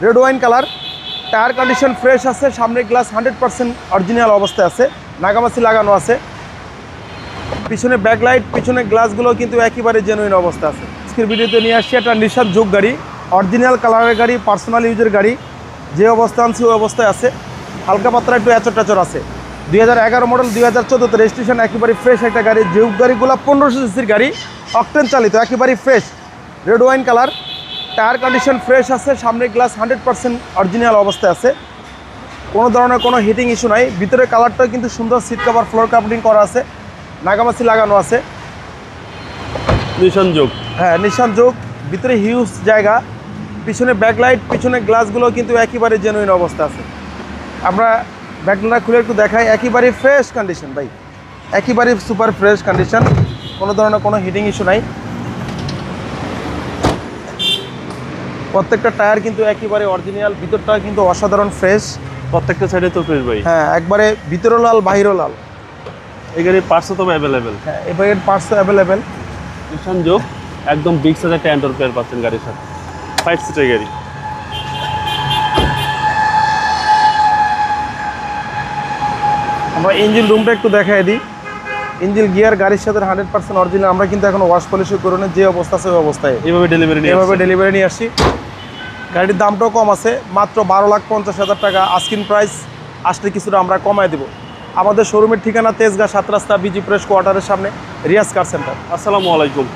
Red wine colour. Tyre condition fresh আছে, সামনে glass 100% original অবস্থায় আছে, নাগামাছি লাগানো আছে। পিছনে ব্যাকলাইট, পিছনে গ্লাসগুলো কিন্তু একেবারে জেনুইন অবস্থা আছে। আজকের ভিডিওতে নিয়ে আসছি একটা নিশান জুক গাড়ি, অরিজিনাল কালারের গাড়ি, পার্সোনাল ইউজের গাড়ি। যে অবস্থা আনছি ওই অবস্থায় আছে, হালকা পাতলা একটু এচর টাচর আছে। 2011 মডেল, 2014 রেজিস্ট্রেশন, একেবারে ফ্রেশ একটা গাড়ি। জুক গাড়িগুলো 1500 সিসির গাড়ি, অকটেন চালিত, একেবারে fresh. Red wine colour. Tyre condition fresh আছে, সামনে গ্লাস 100% অরিজিনাল অবস্থায় আছে, কোনো ধরনের কোনো হিটিং ইস্যু নাই। ভিতরে কালারটাও কিন্তু সুন্দর, সিট কভার, ফ্লোর কার্পেটিং করা আছে, নাগামাছি লাগানো আছে। নিশান জুক, হ্যাঁ নিশান জুক। ভিতরে হিউজ জায়গা, পিছনে ব্যাকলাইট, পিছনে গ্লাসগুলো কিন্তু একেবারে জেনুইন অবস্থা আছে। আমরা ব্যাকলাইটটা খুলে একটু দেখাই, একেবারে ফ্রেশ কন্ডিশন ভাই, একেবারে সুপার ফ্রেশ কন্ডিশন, কোনো ধরনের কোনো হিটিং ইস্যু নাই। প্রত্যেকটা টায়ার কিন্তু একেবারে অরিজিনাল, ভিতরটা কিন্তু অসাধারণ ফ্রেশ। প্রত্যেকটা সাইডে তো ফ্রেশ ভাই। হ্যাঁ একবারে ভিতরও লাল, বাহিরও লাল। এই গাড়ির পার্টসও তো অ্যাভেলেবেল। হ্যাঁ এর পার্টসও অ্যাভেলেবেল। নিশান জুক একদম বিগ সাইজের একটা অ্যান্ড্রয়েড প্লেয়ার পাচ্ছেন গাড়ির সাথে, 5 সিটের গাড়ি। আমরা ইঞ্জিন রুমটা একটু দেখাই দিই। ইঞ্জিন গিয়ার গাড়ির সাথে 100% অরিজিনাল। আমরা কিন্তু এখন ওয়াশ পলিশও করে না, যে অবস্থা আছে ওই অবস্থায় এইভাবে ডেলিভারি নিয়ে আসছি। গাড়ির দামটাও কম আছে, মাত্র 12,50,000 টাকা আস্কিং প্রাইস। আসলে কিছুটা আমরা কমায় দেবো। আমাদের শোরুমের ঠিকানা তেজগাঁ 7 রাস্তা, বিজি প্রেস কোয়ার্টারের সামনে, রিয়াজ কার সেন্টার। আসসালামু আলাইকুম।